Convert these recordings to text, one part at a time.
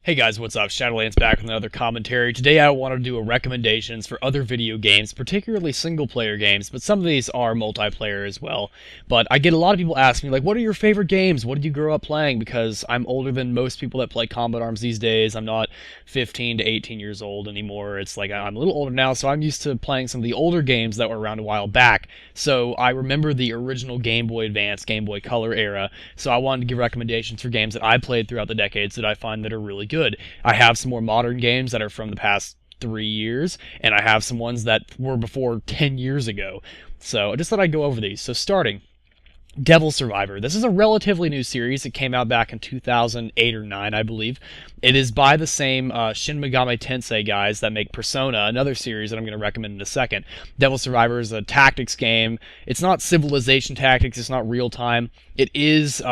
Hey guys, what's up? Shadowlands back with another commentary. Today I want to do a recommendations for other video games, particularly single-player games, but some of these are multiplayer as well. But I get a lot of people ask me, like, what are your favorite games? What did you grow up playing? Because I'm older than most people that play Combat Arms these days. I'm not 15 to 18 years old anymore. It's like I'm a little older now, so I'm used to playing some of the older games that were around a while back. So I remember the original Game Boy Advance, Game Boy Color era, so I wanted to give recommendations for games that I played throughout the decades that I find that are really good. I have some more modern games that are from the past 3 years, and I have some ones that were before 10 years ago. So I just thought I'd go over these. So starting, Devil Survivor. This is a relatively new series. It came out back in 2008 or 9, I believe. It is by the same Shin Megami Tensei guys that make Persona, another series that I'm going to recommend in a second. Devil Survivor is a tactics game. It's not Civilization Tactics. It's not real-time. It is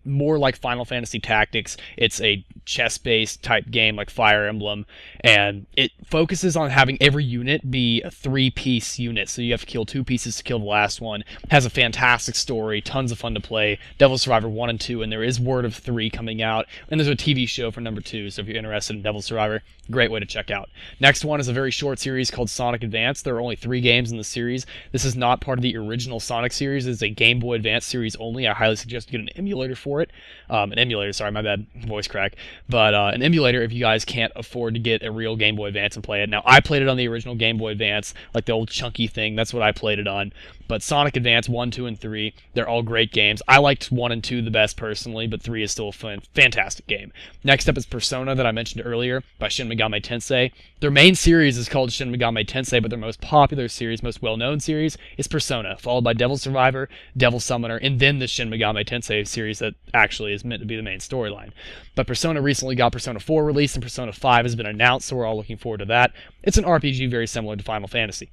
more like Final Fantasy Tactics. It's a chess-based type game like Fire Emblem, and it focuses on having every unit be a 3-piece unit, so you have to kill 2 pieces to kill the last one. It has a fantastic story, tons of fun to play. Devil Survivor 1 and 2, and there is word of 3 coming out, and there's a TV show for number 2, so if you're interested in Devil Survivor, great way to check out. Next one is a very short series called Sonic Advance. There are only 3 games in the series. This is not part of the original Sonic series. It's a Game Boy Advance series only. I highly suggest you get an emulator for it. Sorry, my bad, voice crack. But an emulator if you guys can't afford to get a real Game Boy Advance and play it. Now, I played it on the original Game Boy Advance, like the old chunky thing. That's what I played it on. But Sonic Advance 1, 2, and 3, they're all great games. I liked 1 and 2 the best personally, but 3 is still a fantastic game. Next up is Persona that I mentioned earlier by Shin Megami Tensei. Their main series is called Shin Megami Tensei, but their most popular series, most well-known series, is Persona, followed by Devil Survivor, Devil Summoner, and then the Shin Megami Tensei series that actually is meant to be the main storyline. But Persona recently got Persona 4 released, and Persona 5 has been announced, so we're all looking forward to that. It's an RPG very similar to Final Fantasy.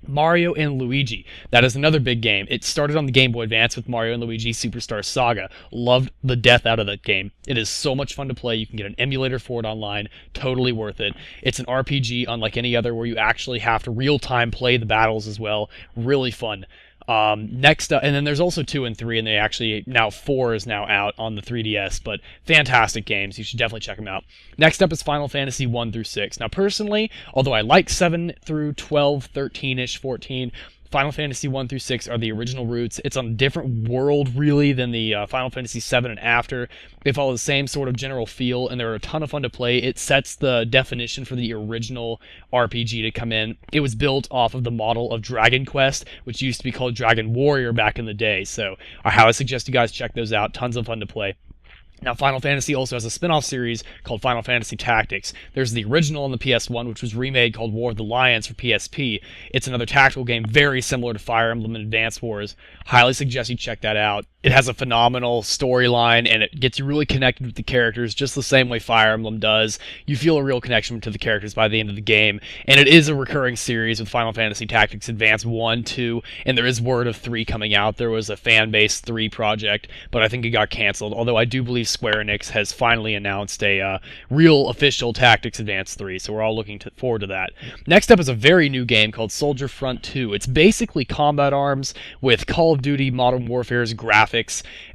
Mario and Luigi. That is another big game. It started on the Game Boy Advance with Mario and Luigi Superstar Saga. Loved the death out of that game. It is so much fun to play. You can get an emulator for it online. Totally worth it. It's an RPG unlike any other where you actually have to real-time play the battles as well. Really fun. Next up, and then there's also 2 and 3, and they actually, now 4 is now out on the 3DS, but fantastic games. You should definitely check them out. Next up is Final Fantasy 1 through 6. Now, personally, although I like 7 through 12, 13-ish, 14, Final Fantasy 1 through 6 are the original roots. It's on a different world, really, than the Final Fantasy 7 and after. They follow the same sort of general feel, and they're a ton of fun to play. It sets the definition for the original RPG to come in. It was built off of the model of Dragon Quest, which used to be called Dragon Warrior back in the day. So I highly suggest you guys check those out. Tons of fun to play. Now, Final Fantasy also has a spin-off series called Final Fantasy Tactics. There's the original on the PS1, which was remade called War of the Lions for PSP. It's another tactical game very similar to Fire Emblem and Advance Wars. Highly suggest you check that out. It has a phenomenal storyline, and it gets you really connected with the characters just the same way Fire Emblem does. You feel a real connection to the characters by the end of the game, and it is a recurring series with Final Fantasy Tactics Advance 1, 2, and there is word of 3 coming out. There was a fan-based 3 project, but I think it got canceled, although I do believe Square Enix has finally announced a real official Tactics Advance 3, so we're all looking forward to that. Next up is a very new game called Soldier Front 2. It's basically Combat Arms with Call of Duty Modern Warfare's graphics,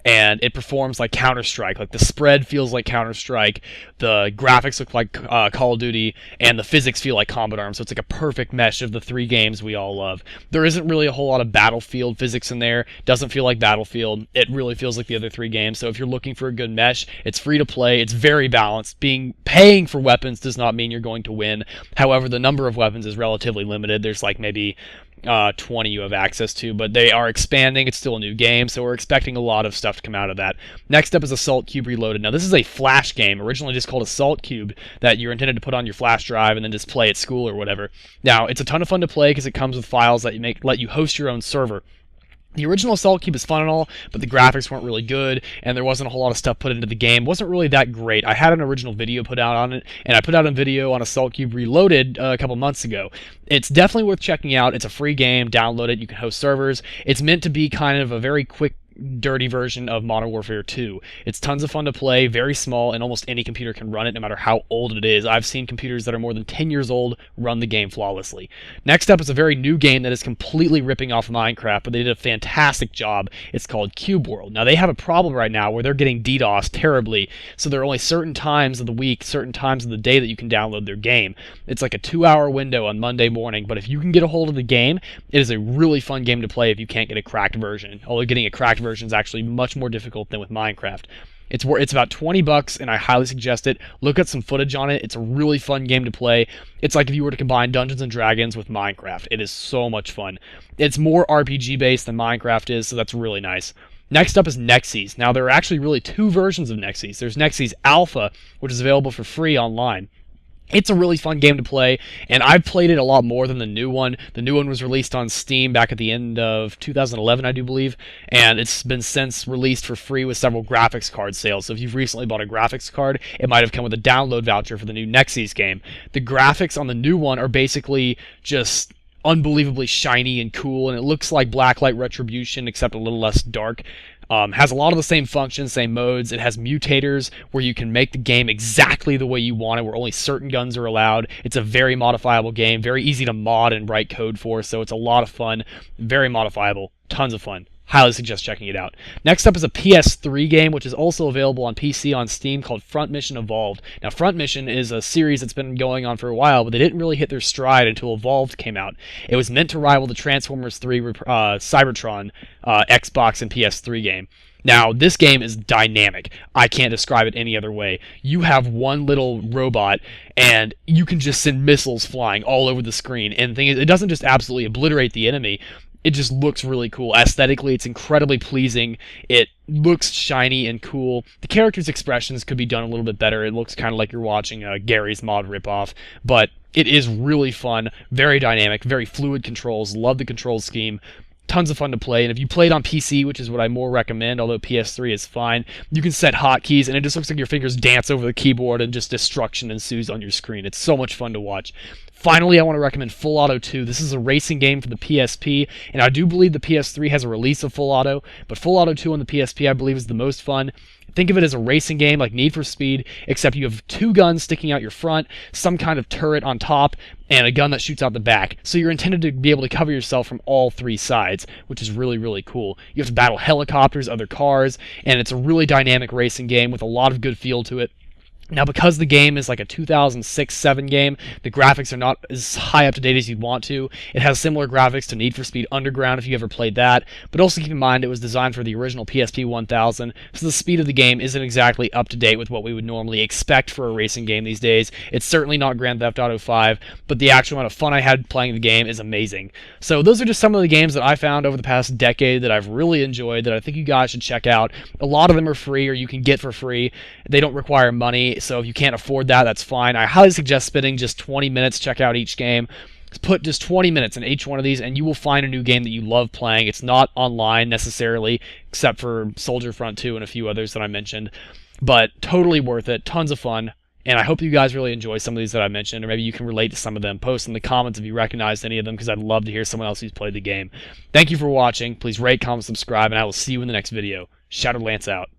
and it performs like Counter-Strike. Like, the spread feels like Counter-Strike, the graphics look like Call of Duty, and the physics feel like Combat Arms, so it's like a perfect mesh of the 3 games we all love. There isn't really a whole lot of Battlefield physics in there. Doesn't feel like Battlefield. It really feels like the other 3 games, so if you're looking for a good mesh, it's free to play. It's very balanced. Paying for weapons does not mean you're going to win. However, the number of weapons is relatively limited. There's like maybe 20 you have access to, but they are expanding. It's still a new game, so we're expecting a lot of stuff to come out of that. Next up is Assault Cube Reloaded. Now, this is a flash game, originally just called Assault Cube, that you're intended to put on your flash drive and then just play at school or whatever. Now, it's a ton of fun to play because it comes with files that let you host your own server. The original Assault Cube is fun and all, but the graphics weren't really good, and there wasn't a whole lot of stuff put into the game. It wasn't really that great. I had an original video put out on it, and I put out a video on Assault Cube Reloaded a couple months ago. It's definitely worth checking out. It's a free game. Download it. You can host servers. It's meant to be kind of a very quick dirty version of Modern Warfare 2. It's tons of fun to play, very small, and almost any computer can run it no matter how old it is. I've seen computers that are more than 10 years old run the game flawlessly. Next up is a very new game that is completely ripping off Minecraft, but they did a fantastic job. It's called Cube World. Now, they have a problem right now where they're getting DDoS terribly, so there are only certain times of the week, certain times of the day that you can download their game. It's like a 2-hour window on Monday morning, but if you can get a hold of the game, it is a really fun game to play if you can't get a cracked version. Although getting a cracked version is actually much more difficult than with Minecraft. It's about $20, and I highly suggest it. Look at some footage on it. It's a really fun game to play. It's like if you were to combine Dungeons and Dragons with Minecraft. It is so much fun. It's more RPG based than Minecraft is, so that's really nice. Next up is Nexies. Now, there are actually really two versions of Nexies. There's Nexies Alpha, which is available for free online. It's a really fun game to play, and I've played it a lot more than the new one. The new one was released on Steam back at the end of 2011, I do believe, and it's been since released for free with several graphics card sales. So if you've recently bought a graphics card, it might have come with a download voucher for the new Nexies game. The graphics on the new one are basically just unbelievably shiny and cool, and it looks like Blacklight Retribution, except a little less dark. Has a lot of the same functions, same modes. It has mutators where you can make the game exactly the way you want it, where only certain guns are allowed. It's a very modifiable game, very easy to mod and write code for, so it's a lot of fun, very modifiable, tons of fun. Highly suggest checking it out. Next up is a PS3 game, which is also available on PC on Steam, called Front Mission Evolved. Now, Front Mission is a series that's been going on for a while, but they didn't really hit their stride until Evolved came out. It was meant to rival the Transformers 3 Cybertron Xbox and PS3 game. Now, this game is dynamic. I can't describe it any other way. You have one little robot, and you can just send missiles flying all over the screen. And the thing is, it doesn't just absolutely obliterate the enemy. It just looks really cool. Aesthetically, it's incredibly pleasing. It looks shiny and cool. The characters' expressions could be done a little bit better. It looks kind of like you're watching a Gary's Mod ripoff, but it is really fun, very dynamic, very fluid controls. Love the control scheme. Tons of fun to play, and if you play it on PC, which is what I more recommend, although PS3 is fine, you can set hotkeys, and it just looks like your fingers dance over the keyboard and just destruction ensues on your screen. It's so much fun to watch. Finally, I want to recommend Full Auto 2. This is a racing game for the PSP, and I do believe the PS3 has a release of Full Auto, but Full Auto 2 on the PSP I believe is the most fun. Think of it as a racing game like Need for Speed, except you have two guns sticking out your front, some kind of turret on top, and a gun that shoots out the back. So you're intended to be able to cover yourself from all three sides, which is really, really cool. You have to battle helicopters, other cars, and it's a really dynamic racing game with a lot of good feel to it. Now, because the game is like a 2006-7 game, the graphics are not as high up to date as you'd want to. It has similar graphics to Need for Speed Underground if you ever played that, but also keep in mind it was designed for the original PSP 1000, so the speed of the game isn't exactly up to date with what we would normally expect for a racing game these days. It's certainly not Grand Theft Auto 5, but the actual amount of fun I had playing the game is amazing. So those are just some of the games that I found over the past decade that I've really enjoyed that I think you guys should check out. A lot of them are free or you can get for free. They don't require money, so if you can't afford that, that's fine. I highly suggest spending just 20 minutes, check out each game. Put just 20 minutes in each one of these, and you will find a new game that you love playing. It's not online necessarily, except for Soldier Front 2 and a few others that I mentioned, but totally worth it, tons of fun. And I hope you guys really enjoy some of these that I mentioned, or maybe you can relate to some of them. Post in the comments if you recognized any of them, because I'd love to hear someone else who's played the game. Thank you for watching. Please rate, comment, subscribe, and I will see you in the next video. Shadowlance out.